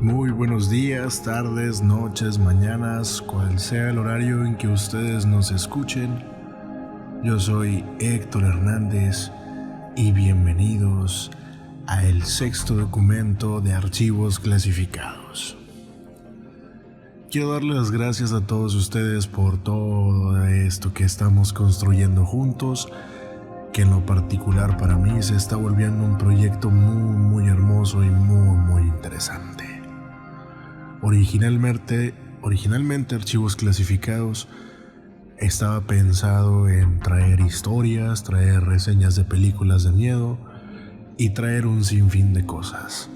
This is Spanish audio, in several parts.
Muy buenos días, tardes, noches, mañanas, cual sea el horario en que ustedes nos escuchen. Yo soy Héctor Hernández y bienvenidos a el sexto documento de archivos clasificados. Quiero darles las gracias a todos ustedes por todo esto que estamos construyendo juntos, que en lo particular para mí se está volviendo un proyecto muy hermoso y muy interesante. Originalmente Archivos Clasificados estaba pensado en traer historias, traer reseñas de películas de miedo y traer un sinfín de cosas,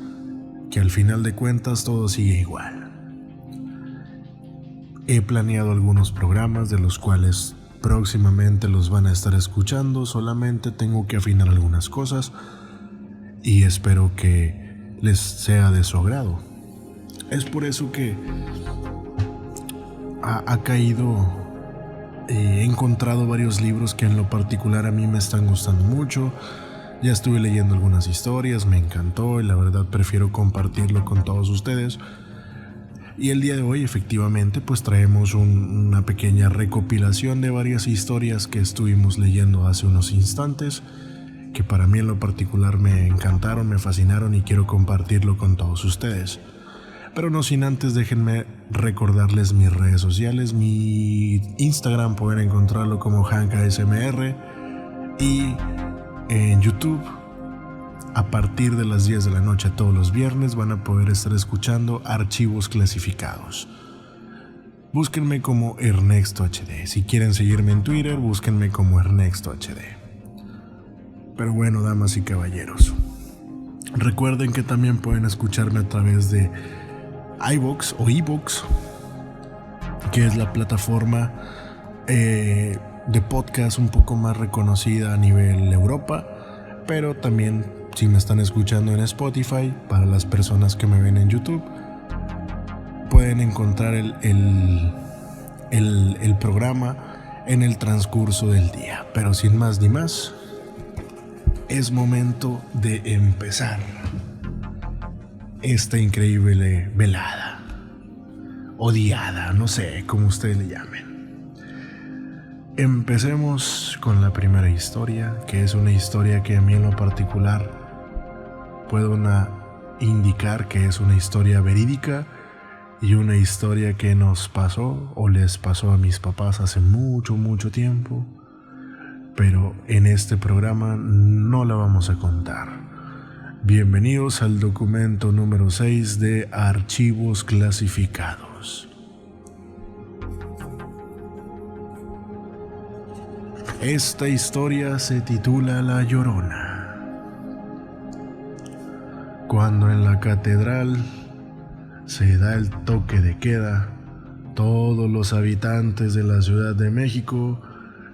que al final de cuentas todo sigue igual. He planeado algunos programas de los cuales próximamente los van a estar escuchando, solamente tengo que afinar algunas cosas y espero que les sea de su agrado. Es por eso que ha caído, he encontrado varios libros que en lo particular a mí me están gustando mucho. Ya estuve leyendo algunas historias, me encantó y la verdad prefiero compartirlo con todos ustedes. Y el día de hoy efectivamente pues traemos una pequeña recopilación de varias historias que estuvimos leyendo hace unos instantes, que para mí en lo particular me encantaron, me fascinaron y quiero compartirlo con todos ustedes. Pero no sin antes déjenme recordarles mis redes sociales. Mi Instagram pueden encontrarlo como HankASMR y en YouTube a partir de las 10 de la noche todos los viernes van a poder estar escuchando Archivos Clasificados. Búsquenme como ErnextoHD. Si quieren seguirme en Twitter, búsquenme como ErnextoHD. Pero bueno, damas y caballeros, recuerden que también pueden escucharme a través de iVoox o iVoox, que es la plataforma de podcast un poco más reconocida a nivel Europa, pero también si me están escuchando en Spotify, para las personas que me ven en YouTube, pueden encontrar el programa en el transcurso del día. Pero sin más ni más, es momento de empezar esta increíble velada o diada, no sé cómo ustedes le llamen. Empecemos con la primera historia, que es una historia que a mí en lo particular puedo indicar que es una historia verídica y una historia que nos pasó o les pasó a mis papás hace mucho tiempo, pero en este programa no la vamos a contar. Bienvenidos al documento número 6 de Archivos Clasificados. Esta historia se titula La Llorona. Cuando en la catedral se da el toque de queda, todos los habitantes de la Ciudad de México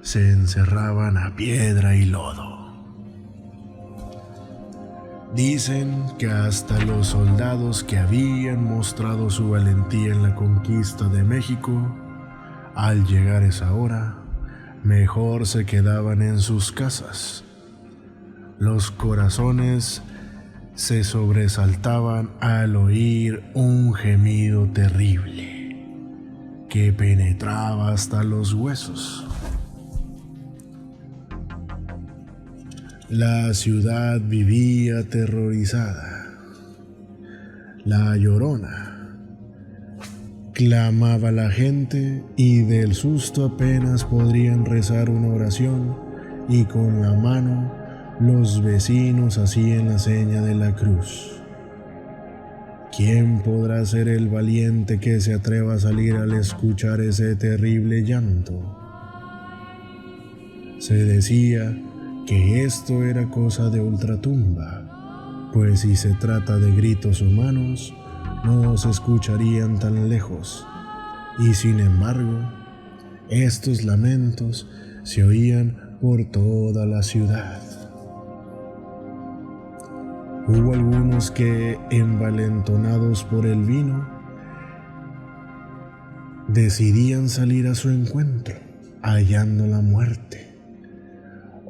se encerraban a piedra y lodo. Dicen que hasta los soldados que habían mostrado su valentía en la conquista de México, al llegar esa hora, mejor se quedaban en sus casas. Los corazones se sobresaltaban al oír un gemido terrible que penetraba hasta los huesos. La ciudad vivía aterrorizada. La Llorona clamaba a la gente y del susto apenas podrían rezar una oración y con la mano los vecinos hacían la seña de la cruz. ¿Quién podrá ser el valiente que se atreva a salir al escuchar ese terrible llanto? Se decía que esto era cosa de ultratumba, pues si se trata de gritos humanos, no se escucharían tan lejos, y sin embargo, estos lamentos se oían por toda la ciudad. Hubo algunos que, envalentonados por el vino, decidían salir a su encuentro, hallando la muerte.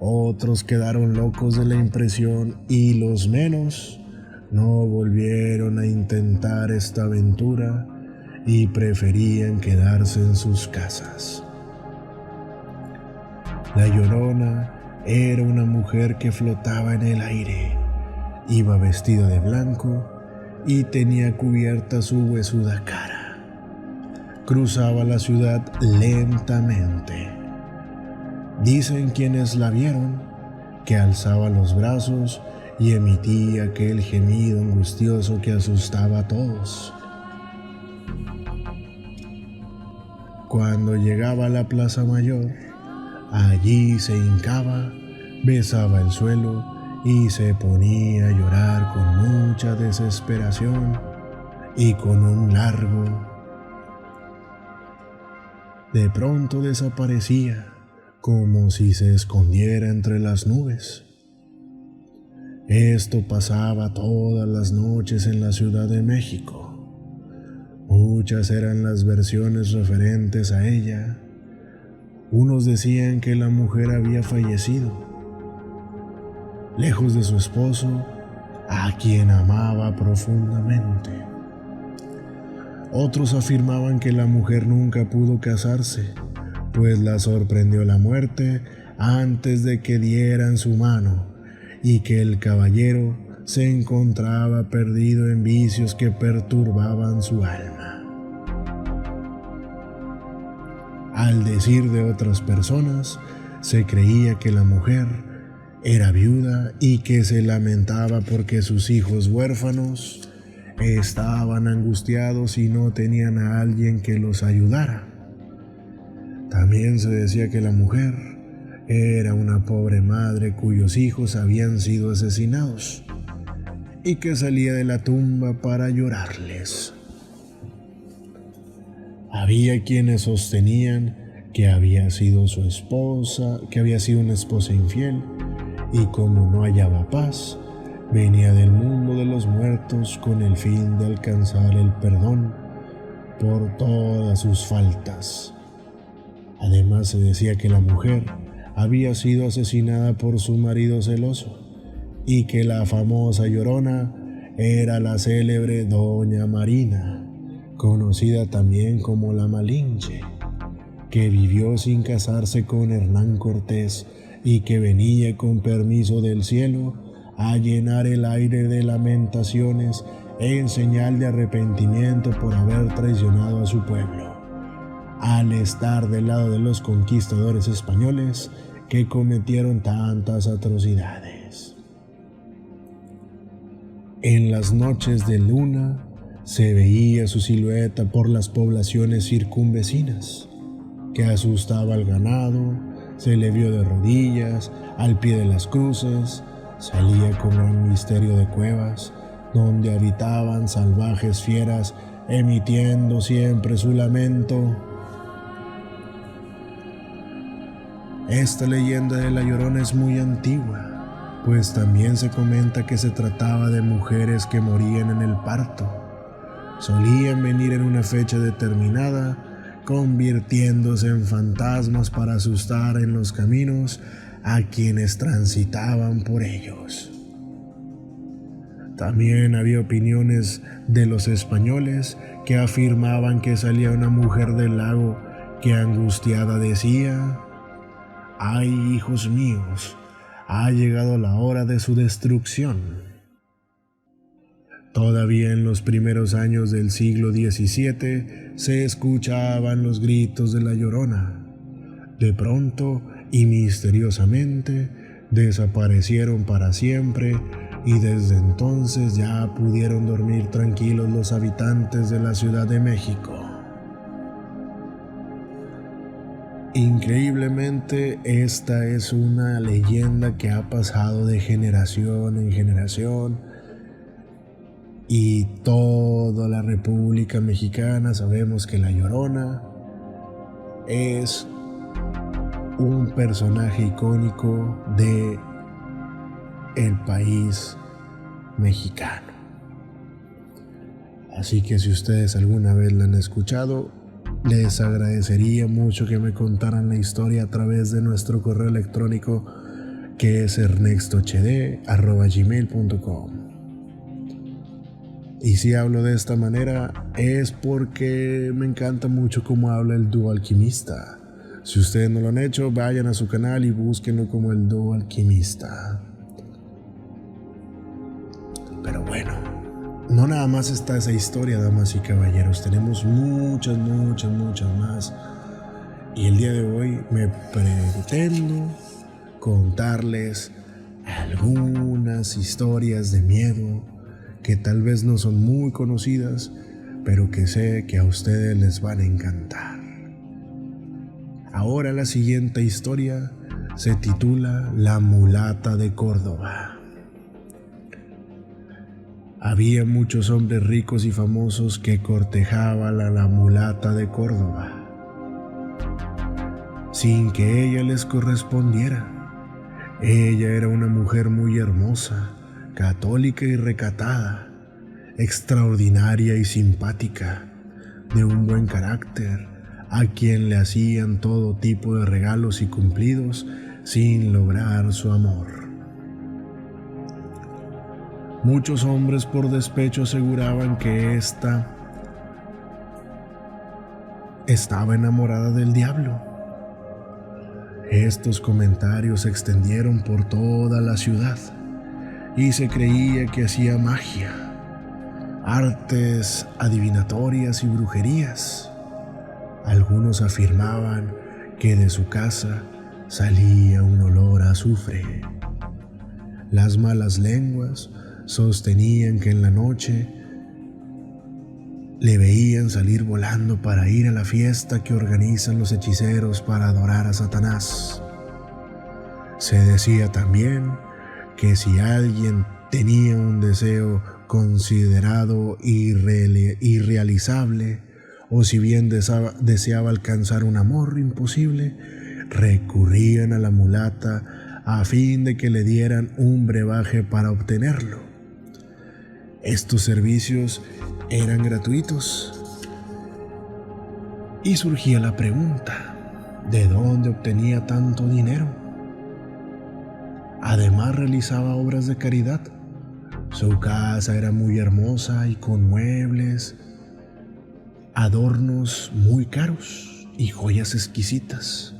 Otros quedaron locos de la impresión y los menos no volvieron a intentar esta aventura y preferían quedarse en sus casas. La Llorona era una mujer que flotaba en el aire, iba vestida de blanco y tenía cubierta su huesuda cara. Cruzaba la ciudad lentamente. Dicen quienes la vieron que alzaba los brazos y emitía aquel gemido angustioso que asustaba a todos. Cuando llegaba a la Plaza Mayor, allí se hincaba, besaba el suelo y se ponía a llorar con mucha desesperación y con un largo. De pronto desaparecía, como si se escondiera entre las nubes. Esto pasaba todas las noches en la Ciudad de México. Muchas eran las versiones referentes a ella. Unos decían que la mujer había fallecido, lejos de su esposo, a quien amaba profundamente. Otros afirmaban que la mujer nunca pudo casarse, pues la sorprendió la muerte antes de que dieran su mano, y que el caballero se encontraba perdido en vicios que perturbaban su alma. Al decir de otras personas, se creía que la mujer era viuda y que se lamentaba porque sus hijos huérfanos estaban angustiados y no tenían a alguien que los ayudara. También se decía que la mujer era una pobre madre cuyos hijos habían sido asesinados y que salía de la tumba para llorarles. Había quienes sostenían que había sido su esposa, que había sido una esposa infiel, y como no hallaba paz, venía del mundo de los muertos con el fin de alcanzar el perdón por todas sus faltas. Además se decía que la mujer había sido asesinada por su marido celoso y que la famosa Llorona era la célebre Doña Marina, conocida también como la Malinche, que vivió sin casarse con Hernán Cortés y que venía con permiso del cielo a llenar el aire de lamentaciones en señal de arrepentimiento por haber traicionado a su pueblo, al estar del lado de los conquistadores españoles que cometieron tantas atrocidades. En las noches de luna se veía su silueta por las poblaciones circunvecinas, que asustaba al ganado. Se le vio de rodillas, al pie de las cruces, salía con gran misterio de cuevas, donde habitaban salvajes fieras, emitiendo siempre su lamento. Esta leyenda de la Llorona es muy antigua, pues también se comenta que se trataba de mujeres que morían en el parto. Solían venir en una fecha determinada, convirtiéndose en fantasmas para asustar en los caminos a quienes transitaban por ellos. También había opiniones de los españoles que afirmaban que salía una mujer del lago que angustiada decía: «Ay, hijos míos, ha llegado la hora de su destrucción». Todavía en los primeros años del siglo XVII se escuchaban los gritos de la Llorona. De pronto y misteriosamente desaparecieron para siempre y desde entonces ya pudieron dormir tranquilos los habitantes de la Ciudad de México. Increíblemente, esta es una leyenda que ha pasado de generación en generación. Y toda la República Mexicana sabemos que la Llorona es un personaje icónico de el país mexicano. Así que si ustedes alguna vez la han escuchado, les agradecería mucho que me contaran la historia a través de nuestro correo electrónico, que es ernestohd@gmail.com. Y si hablo de esta manera es porque me encanta mucho cómo habla el dúo alquimista. Si ustedes no lo han hecho, vayan a su canal y búsquenlo como el dúo alquimista. Pero bueno, no nada más está esa historia, damas y caballeros. Tenemos muchas más. Y el día de hoy me pretendo contarles algunas historias de miedo que tal vez no son muy conocidas, pero que sé que a ustedes les van a encantar. Ahora la siguiente historia se titula La mulata de Córdoba. Había muchos hombres ricos y famosos que cortejaban a la mulata de Córdoba, sin que ella les correspondiera. Ella era una mujer muy hermosa, católica y recatada, extraordinaria y simpática, de un buen carácter, a quien le hacían todo tipo de regalos y cumplidos sin lograr su amor. Muchos hombres por despecho aseguraban que ésta estaba enamorada del diablo. Estos comentarios se extendieron por toda la ciudad y se creía que hacía magia, artes adivinatorias y brujerías. Algunos afirmaban que de su casa salía un olor a azufre. Las malas lenguas sostenían que en la noche le veían salir volando para ir a la fiesta que organizan los hechiceros para adorar a Satanás. Se decía también que si alguien tenía un deseo considerado irrealizable, o si bien deseaba alcanzar un amor imposible, recurrían a la mulata a fin de que le dieran un brebaje para obtenerlo. Estos servicios eran gratuitos y surgía la pregunta: ¿de dónde obtenía tanto dinero? Además realizaba obras de caridad. Su casa era muy hermosa y con muebles, adornos muy caros y joyas exquisitas.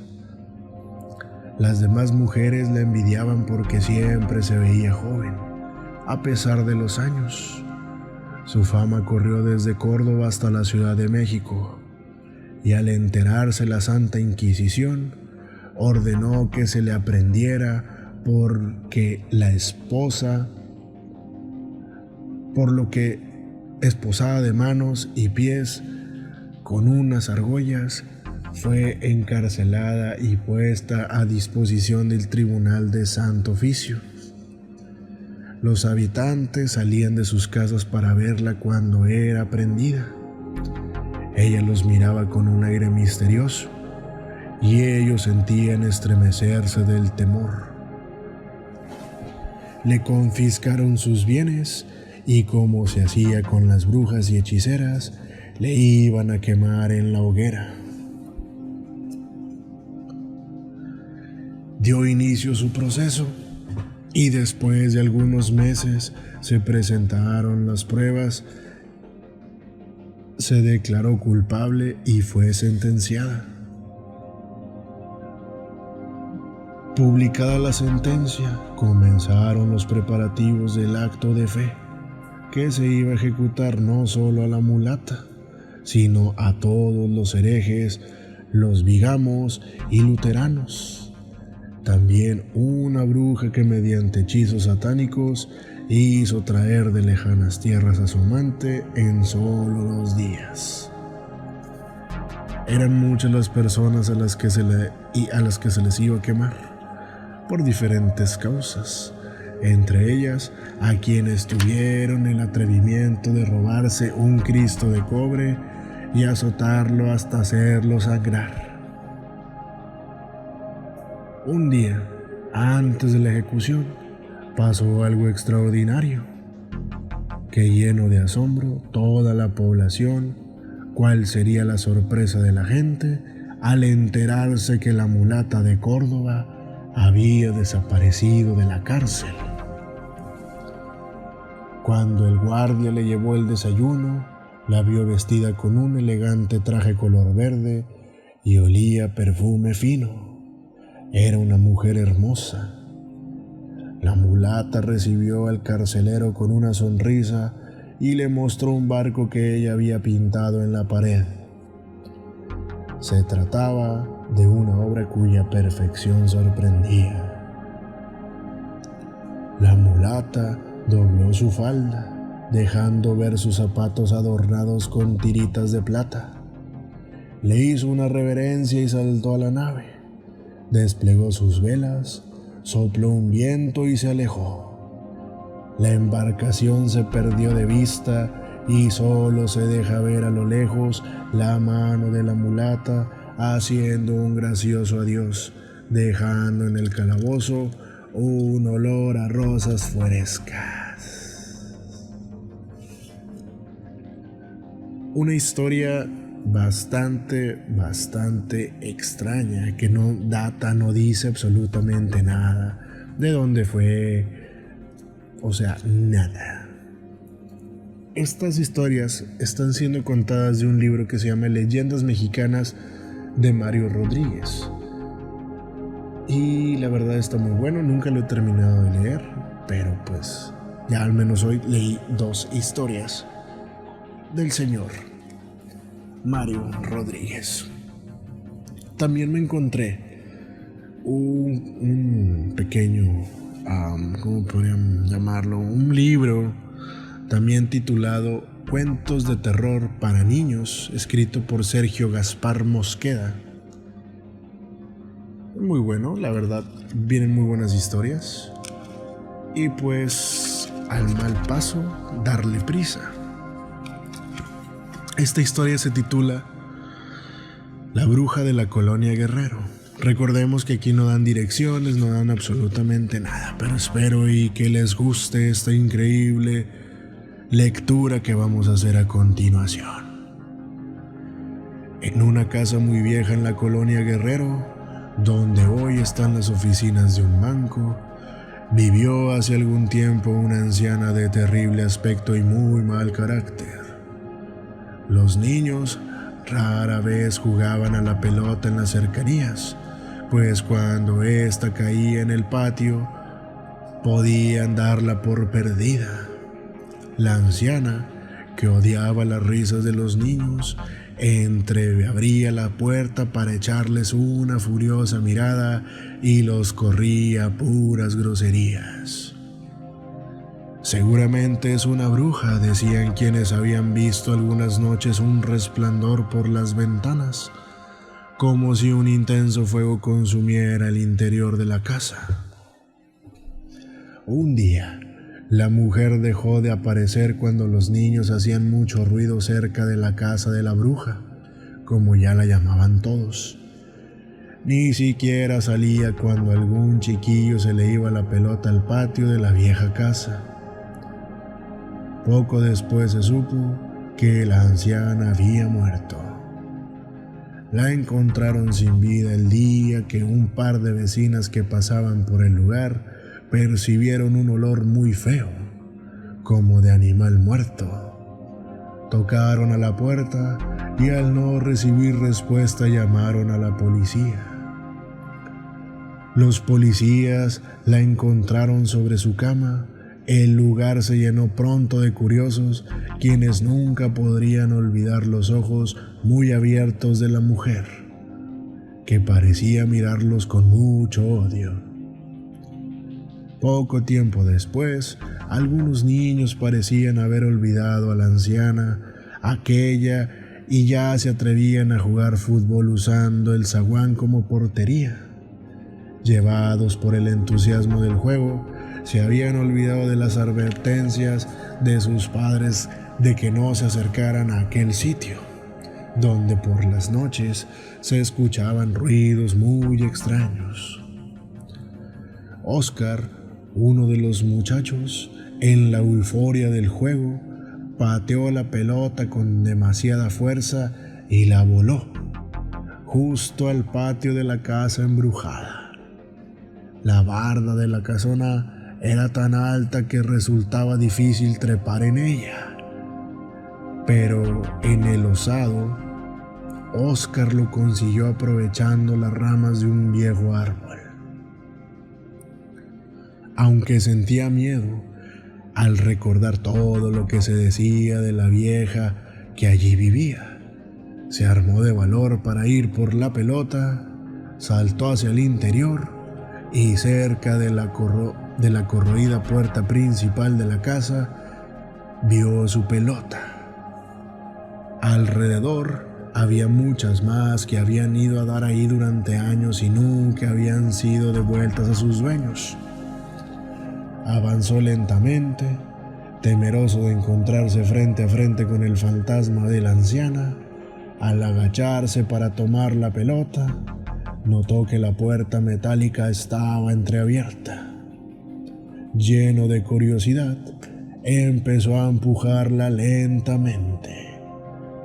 Las demás mujeres la envidiaban porque siempre se veía joven, a pesar de los años. Su fama corrió desde Córdoba hasta la Ciudad de México, y al enterarse la Santa Inquisición, ordenó que se le aprehendiera por lo que esposada de manos y pies con unas argollas, fue encarcelada y puesta a disposición del Tribunal de Santo Oficio. Los habitantes salían de sus casas para verla cuando era prendida. Ella los miraba con un aire misterioso y ellos sentían estremecerse del temor. Le confiscaron sus bienes y, como se hacía con las brujas y hechiceras, le iban a quemar en la hoguera. Dio inicio su proceso y después de algunos meses se presentaron las pruebas. Se declaró culpable y fue sentenciada. Publicada la sentencia, comenzaron los preparativos del acto de fe, que se iba a ejecutar no solo a la mulata, sino a todos los herejes, los bigamos y luteranos. También una bruja que mediante hechizos satánicos hizo traer de lejanas tierras a su amante en solo 2 días. Eran muchas las personas a las que se les iba a quemar, por diferentes causas, entre ellas a quienes tuvieron el atrevimiento de robarse un Cristo de cobre y azotarlo hasta hacerlo sangrar. Un día, antes de la ejecución, pasó algo extraordinario, que llenó de asombro toda la población. ¿Cuál sería la sorpresa de la gente al enterarse que la mulata de Córdoba había desaparecido de la cárcel? Cuando el guardia le llevó el desayuno, la vio vestida con un elegante traje color verde y olía perfume fino. Era una mujer hermosa. La mulata recibió al carcelero con una sonrisa y le mostró un barco que ella había pintado en la pared. Se trataba de una obra cuya perfección sorprendía. La mulata dobló su falda, dejando ver sus zapatos adornados con tiritas de plata. Le hizo una reverencia y saltó a la nave. Desplegó sus velas, sopló un viento y se alejó. La embarcación se perdió de vista y solo se deja ver a lo lejos la mano de la mulata haciendo un gracioso adiós, dejando en el calabozo un olor a rosas frescas. Una historia bastante extraña que no data, no dice absolutamente nada de dónde fue, o sea, nada. Estas historias están siendo contadas de un libro que se llama Leyendas Mexicanas de Mario Rodríguez. Y la verdad está muy bueno, nunca lo he terminado de leer, pero pues ya al menos hoy leí 2 historias del señor Mario Rodríguez. También me encontré un pequeño, ¿cómo podrían llamarlo? Un libro también titulado Cuentos de terror para niños, escrito por Sergio Gaspar Mosqueda. Muy bueno, la verdad, vienen muy buenas historias. Y pues, al mal paso, darle prisa. Esta historia se titula La bruja de la colonia Guerrero. Recordemos que aquí no dan direcciones, no dan absolutamente nada, pero espero y que les guste esta increíble lectura que vamos a hacer a continuación. En una casa muy vieja en la colonia Guerrero, donde hoy están las oficinas de un banco, vivió hace algún tiempo una anciana de terrible aspecto y muy mal carácter. Los niños rara vez jugaban a la pelota en las cercanías, pues cuando ésta caía en el patio, podían darla por perdida. La anciana, que odiaba las risas de los niños, entreabría la puerta para echarles una furiosa mirada y los corría a puras groserías. Seguramente es una bruja, decían quienes habían visto algunas noches un resplandor por las ventanas, como si un intenso fuego consumiera el interior de la casa. Un día, la mujer dejó de aparecer cuando los niños hacían mucho ruido cerca de la casa de la bruja, como ya la llamaban todos. Ni siquiera salía cuando algún chiquillo se le iba la pelota al patio de la vieja casa. Poco después se supo que la anciana había muerto. La encontraron sin vida el día que un par de vecinas que pasaban por el lugar percibieron un olor muy feo, como de animal muerto. Tocaron a la puerta y al no recibir respuesta llamaron a la policía. Los policías la encontraron sobre su cama. El lugar se llenó pronto de curiosos, quienes nunca podrían olvidar los ojos muy abiertos de la mujer, que parecía mirarlos con mucho odio. Poco tiempo después, algunos niños parecían haber olvidado a la anciana, aquella, y ya se atrevían a jugar fútbol usando el zaguán como portería. Llevados por el entusiasmo del juego, se habían olvidado de las advertencias de sus padres de que no se acercaran a aquel sitio, donde por las noches se escuchaban ruidos muy extraños. Oscar, uno de los muchachos, en la euforia del juego, pateó la pelota con demasiada fuerza y la voló justo al patio de la casa embrujada. La barda de la casona era tan alta que resultaba difícil trepar en ella. Pero en el osado, Oscar lo consiguió aprovechando las ramas de un viejo árbol. Aunque sentía miedo al recordar todo lo que se decía de la vieja que allí vivía, se armó de valor para ir por la pelota, saltó hacia el interior y cerca de la corroída puerta principal de la casa vio su pelota. Alrededor había muchas más que habían ido a dar ahí durante años y nunca habían sido devueltas a sus dueños. Avanzó lentamente, temeroso de encontrarse frente a frente con el fantasma de la anciana. Al agacharse para tomar la pelota, notó que la puerta metálica estaba entreabierta. Lleno de curiosidad, empezó a empujarla lentamente.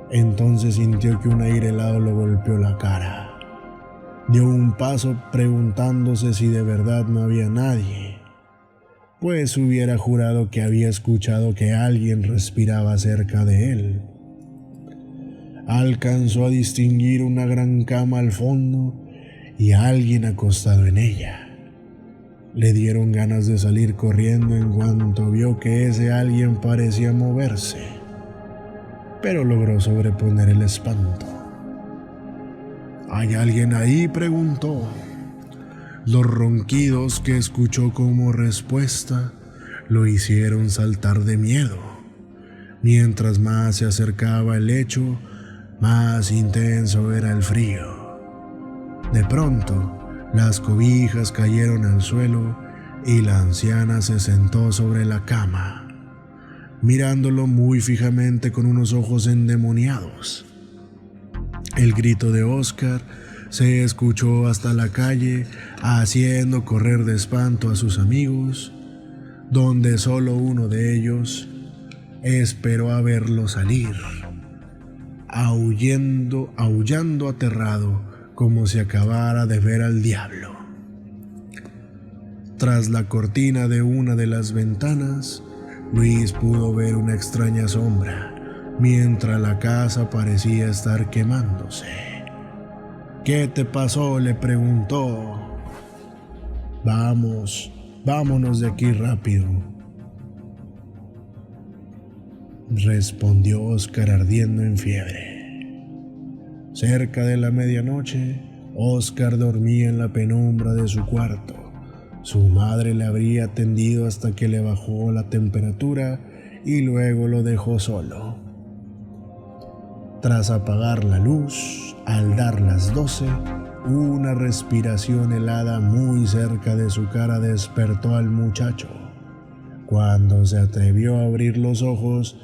Entonces sintió que un aire helado le golpeó la cara. Dio un paso preguntándose si de verdad no había nadie, pues hubiera jurado que había escuchado que alguien respiraba cerca de él. Alcanzó a distinguir una gran cama al fondo y a alguien acostado en ella. Le dieron ganas de salir corriendo en cuanto vio que ese alguien parecía moverse, pero logró sobreponer el espanto. ¿Hay alguien ahí?, preguntó. Los ronquidos que escuchó como respuesta lo hicieron saltar de miedo. Mientras más se acercaba el lecho, más intenso era el frío. De pronto, las cobijas cayeron al suelo y la anciana se sentó sobre la cama, mirándolo muy fijamente con unos ojos endemoniados. El grito de Oscar se escuchó hasta la calle, haciendo correr de espanto a sus amigos, donde solo uno de ellos esperó a verlo salir, aullando aterrado como si acabara de ver al diablo. Tras la cortina de una de las ventanas, Luis pudo ver una extraña sombra, mientras la casa parecía estar quemándose. ¿Qué te pasó?, le preguntó. Vámonos de aquí rápido, respondió Oscar ardiendo en fiebre. Cerca de la medianoche, Oscar dormía en la penumbra de su cuarto. Su madre le habría atendido hasta que le bajó la temperatura y luego lo dejó solo. Tras apagar la luz, al dar las 12, una respiración helada muy cerca de su cara despertó al muchacho. Cuando se atrevió a abrir los ojos,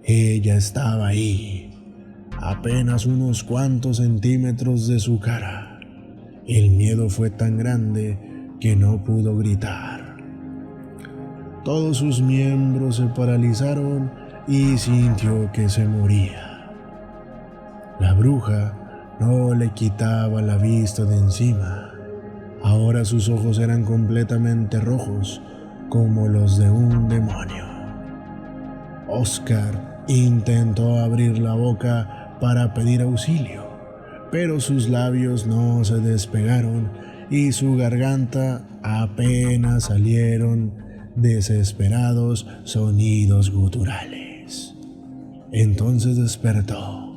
ella estaba ahí, apenas unos cuantos centímetros de su cara. El miedo fue tan grande que no pudo gritar. Todos sus miembros se paralizaron y sintió que se moría. La bruja no le quitaba la vista de encima. Ahora sus ojos eran completamente rojos, como los de un demonio. Oscar intentó abrir la boca para pedir auxilio, pero sus labios no se despegaron y su garganta apenas salieron desesperados sonidos guturales. Entonces despertó.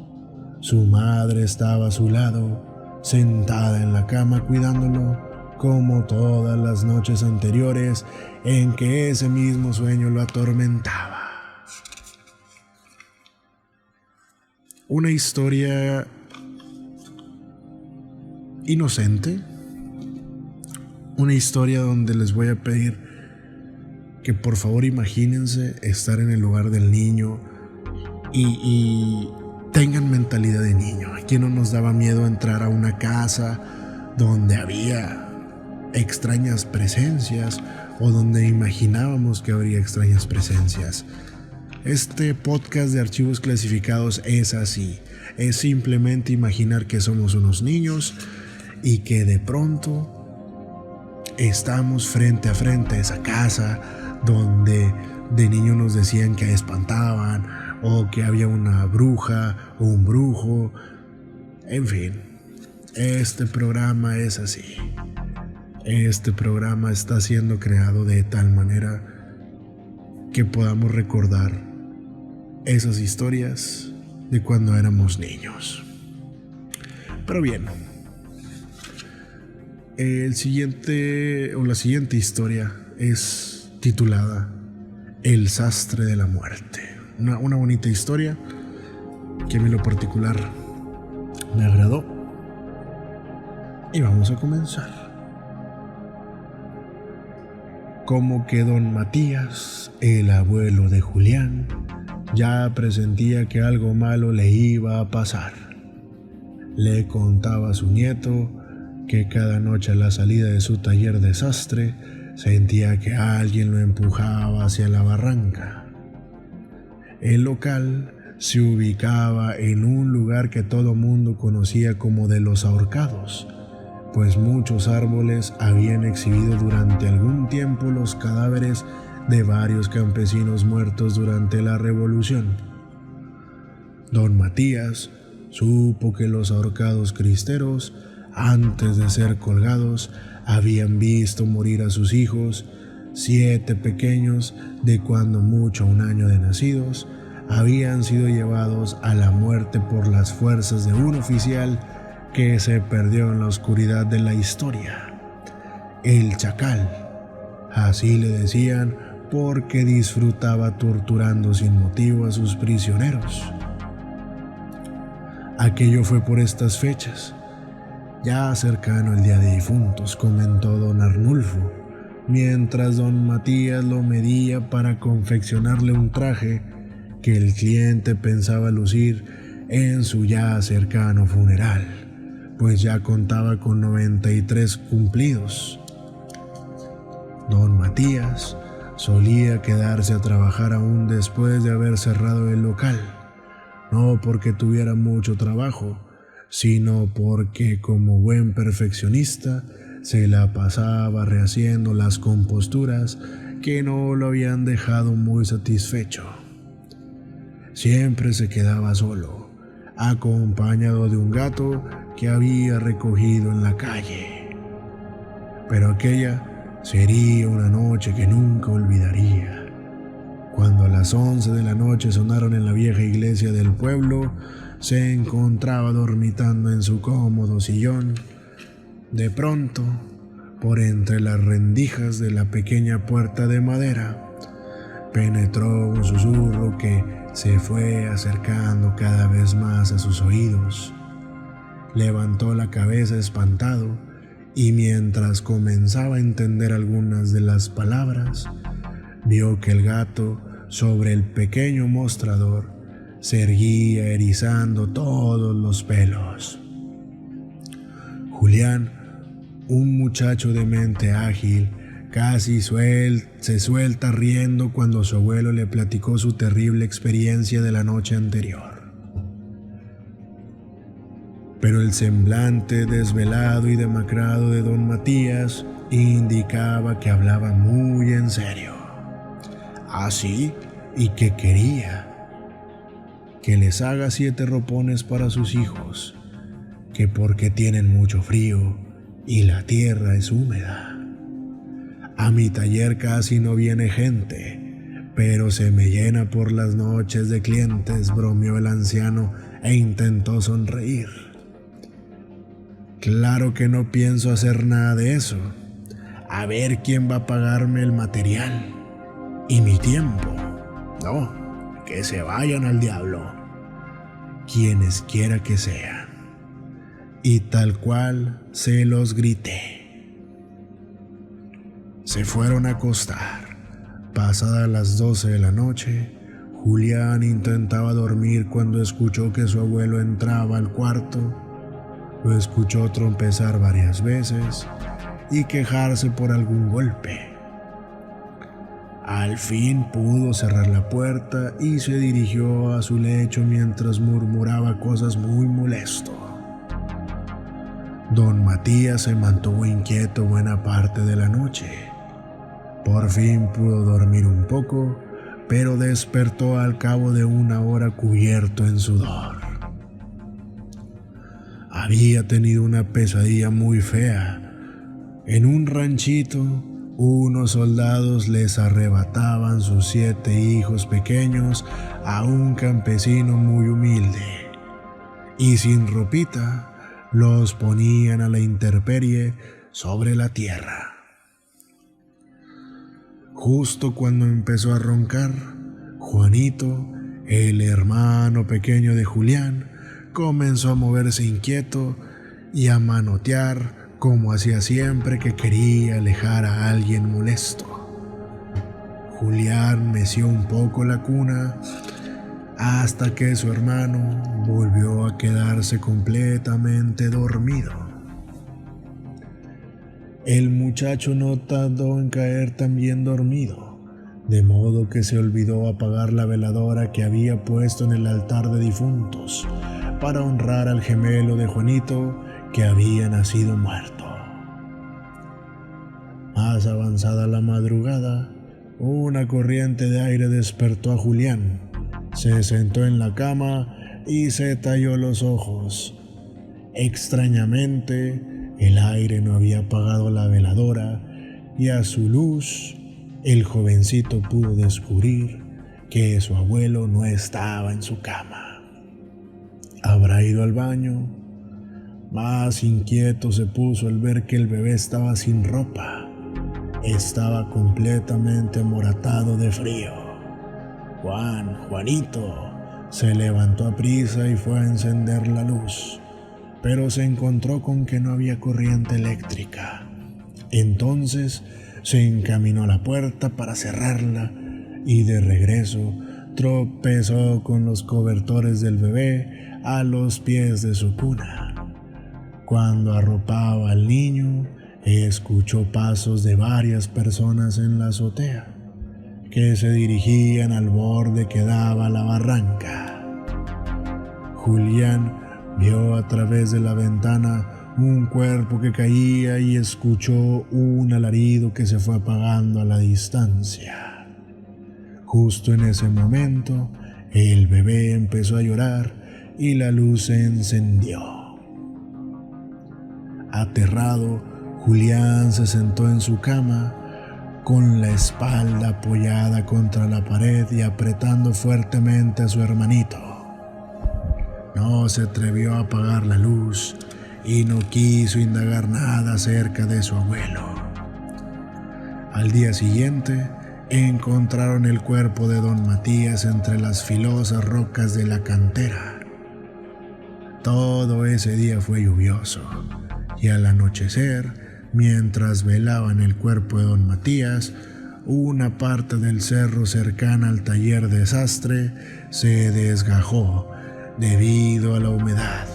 Su madre estaba a su lado, sentada en la cama cuidándolo, como todas las noches anteriores en que ese mismo sueño lo atormentaba. Una historia inocente, una historia donde les voy a pedir que por favor imagínense estar en el lugar del niño y tengan mentalidad de niño. Aquí no nos daba miedo entrar a una casa donde había extrañas presencias o donde imaginábamos que habría extrañas presencias. Este podcast de Archivos Clasificados es así. Es simplemente imaginar que somos unos niños y que de pronto estamos frente a frente a esa casa donde de niño nos decían que espantaban o que había una bruja o un brujo. En fin, este programa es así. Este programa está siendo creado de tal manera que podamos recordar esas historias de cuando éramos niños. Pero bien, la siguiente historia es titulada El sastre de la muerte. Una bonita historia que a mí en lo particular me agradó. Y vamos a comenzar. Como que don Matías, el abuelo de Julián, ya presentía que algo malo le iba a pasar. Le contaba a su nieto que cada noche a la salida de su taller de sastre sentía que alguien lo empujaba hacia la barranca. El local se ubicaba en un lugar que todo mundo conocía como de los ahorcados, pues muchos árboles habían exhibido durante algún tiempo los cadáveres de varios campesinos muertos durante la Revolución. Don Matías supo que los ahorcados cristeros, antes de ser colgados, habían visto morir a sus hijos, 7 pequeños de cuando mucho 1 año de nacidos, habían sido llevados a la muerte por las fuerzas de un oficial que se perdió en la oscuridad de la historia. El Chacal, así le decían porque disfrutaba torturando sin motivo a sus prisioneros. Aquello fue por estas fechas, ya cercano el día de difuntos, comentó don Arnulfo, mientras don Matías lo medía para confeccionarle un traje que el cliente pensaba lucir en su ya cercano funeral, pues ya contaba con 93 cumplidos. Don Matías solía quedarse a trabajar aún después de haber cerrado el local, no porque tuviera mucho trabajo, sino porque como buen perfeccionista se la pasaba rehaciendo las composturas que no lo habían dejado muy satisfecho. Siempre se quedaba solo, acompañado de un gato que había recogido en la calle. Pero aquella sería una noche que nunca olvidaría. Cuando a las 11 de la noche sonaron en la vieja iglesia del pueblo, se encontraba dormitando en su cómodo sillón. De pronto, por entre las rendijas de la pequeña puerta de madera, penetró un susurro que se fue acercando cada vez más a sus oídos. Levantó la cabeza espantado y mientras comenzaba a entender algunas de las palabras, vio que el gato sobre el pequeño mostrador se erguía erizando todos los pelos. Julián, un muchacho de mente ágil, casi se suelta riendo cuando su abuelo le platicó su terrible experiencia de la noche anterior. Pero el semblante desvelado y demacrado de don Matías indicaba que hablaba muy en serio. Así, y que quería que les haga 7 ropones para sus hijos, que porque tienen mucho frío y la tierra es húmeda. A mi taller casi no viene gente, pero se me llena por las noches de clientes, bromeó el anciano e intentó sonreír. Claro que no pienso hacer nada de eso. A ver quién va a pagarme el material y mi tiempo. No, que se vayan al diablo, quienes quiera que sean. Y tal cual se los grité. Se fueron a acostar. Pasadas las 12 de la noche, Julián intentaba dormir cuando escuchó que su abuelo entraba al cuarto. Lo escuchó trompezar varias veces y quejarse por algún golpe. Al fin pudo cerrar la puerta y se dirigió a su lecho mientras murmuraba cosas muy molesto. Don Matías se mantuvo inquieto buena parte de la noche. Por fin pudo dormir un poco, pero despertó al cabo de 1 hora cubierto en sudor. Había tenido una pesadilla muy fea. En un ranchito, unos soldados les arrebataban sus 7 hijos pequeños a un campesino muy humilde, y sin ropita los ponían a la intemperie sobre la tierra. Justo cuando empezó a roncar, Juanito, el hermano pequeño de Julián, comenzó a moverse inquieto y a manotear como hacía siempre que quería alejar a alguien molesto. Julián meció un poco la cuna hasta que su hermano volvió a quedarse completamente dormido. El muchacho no tardó en caer también dormido, de modo que se olvidó apagar la veladora que había puesto en el altar de difuntos para honrar al gemelo de Juanito que había nacido muerto. Más avanzada la madrugada, una corriente de aire despertó a Julián. Se sentó en la cama y se talló los ojos. Extrañamente, el aire no había apagado la veladora y a su luz el jovencito pudo descubrir que su abuelo no estaba en su cama. ¿Habrá ido al baño? Más inquieto se puso al ver que el bebé estaba sin ropa. Estaba completamente amoratado de frío. Juanito, se levantó aprisa y fue a encender la luz, pero se encontró con que no había corriente eléctrica. Entonces se encaminó a la puerta para cerrarla y de regreso tropezó con los cobertores del bebé a los pies de su cuna. Cuando arropaba al niño, escuchó pasos de varias personas en la azotea que se dirigían al borde que daba a la barranca. Julián vio a través de la ventana un cuerpo que caía y escuchó un alarido que se fue apagando a la distancia. Justo en ese momento, el bebé empezó a llorar y la luz se encendió. Aterrado, Julián se sentó en su cama, con la espalda apoyada contra la pared y apretando fuertemente a su hermanito. No se atrevió a apagar la luz y no quiso indagar nada acerca de su abuelo. Al día siguiente, encontraron el cuerpo de don Matías entre las filosas rocas de la cantera. Todo ese día fue lluvioso, y al anochecer, mientras velaban el cuerpo de don Matías, una parte del cerro cercana al taller de sastre se desgajó debido a la humedad,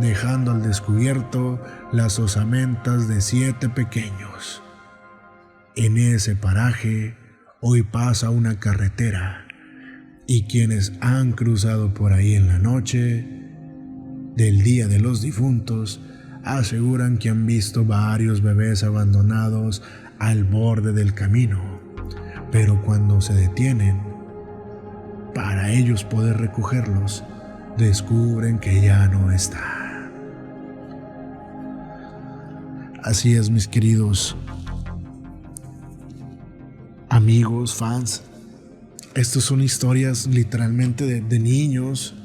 dejando al descubierto las osamentas de 7 pequeños. En ese paraje hoy pasa una carretera, y quienes han cruzado por ahí en la noche del Día de los Difuntos aseguran que han visto varios bebés abandonados al borde del camino, pero cuando se detienen para ellos poder recogerlos, descubren que ya no está. Así es, mis queridos amigos, fans. Estas son historias literalmente de niños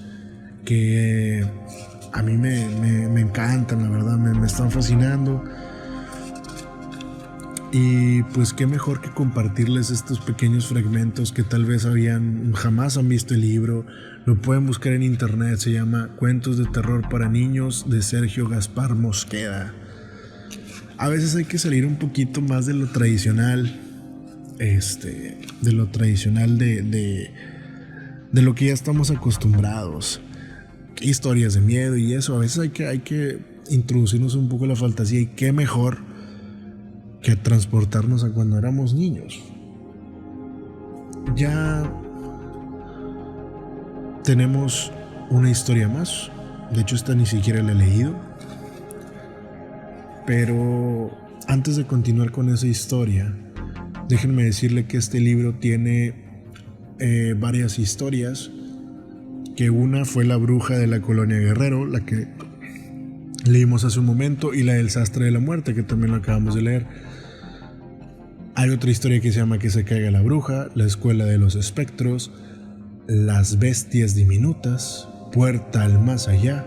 que a mí me encantan, la verdad, me están fascinando. Y pues qué mejor que compartirles estos pequeños fragmentos que tal vez jamás han visto el libro. Lo pueden buscar en internet, se llama Cuentos de Terror para Niños de Sergio Gaspar Mosqueda. A veces hay que salir un poquito más de lo tradicional, de lo que ya estamos acostumbrados. Historias de miedo y eso, a veces hay que introducirnos un poco en la fantasía, y qué mejor que transportarnos a cuando éramos niños. Ya tenemos una historia más, de hecho esta ni siquiera la he leído, Pero antes de continuar con esa historia, déjenme decirle que este libro tiene varias historias. Que una fue La bruja de la colonia Guerrero, la que leímos hace un momento, y la del sastre de la muerte, que también lo acabamos de leer. Hay otra historia que se llama Que se caiga la bruja, La escuela de los espectros, Las bestias diminutas, Puerta al más allá,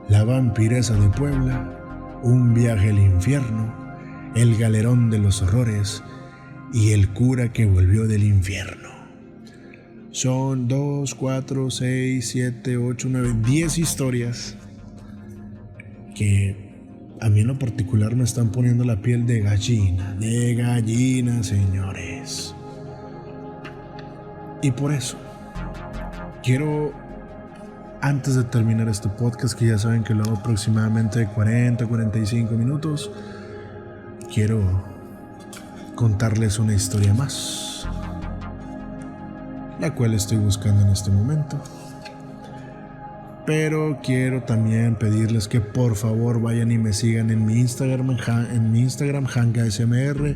La vampiresa de Puebla, Un viaje al infierno, El galerón de los horrores y El cura que volvió del infierno. Son 2, 4, 6, 7, 8, 9, 10 historias que a mí en lo particular me están poniendo la piel de gallina, señores. Y por eso quiero, antes de terminar este podcast, que ya saben que lo hago aproximadamente de 40 a 45 minutos, quiero contarles una historia más, la cual estoy buscando en este momento. Pero quiero también pedirles que por favor vayan y me sigan en mi Instagram, HangaSMR,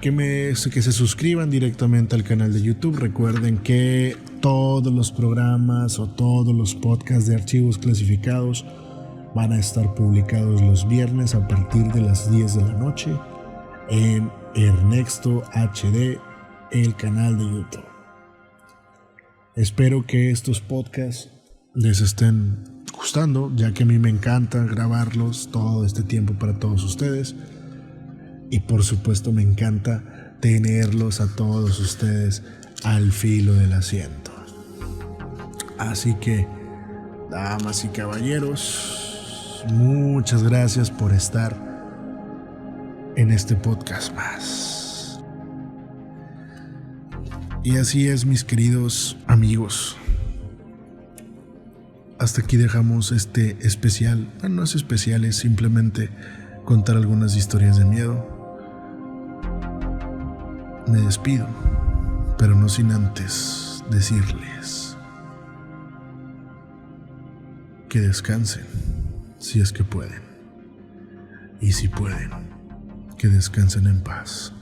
que se suscriban directamente al canal de YouTube. Recuerden que todos los programas o todos los podcasts de archivos clasificados van a estar publicados los viernes a partir de las 10 de la noche en Ernesto HD, el canal de YouTube. Espero que estos podcasts les estén gustando, ya que a mí me encanta grabarlos todo este tiempo para todos ustedes. Y por supuesto me encanta tenerlos a todos ustedes al filo del asiento. Así que, damas y caballeros, muchas gracias por estar en este podcast más. Y así es, mis queridos amigos. Hasta aquí dejamos este especial. Bueno, no es especial, es simplemente contar algunas historias de miedo. Me despido, pero no sin antes decirles que descansen, si es que pueden. Y si pueden, que descansen en paz.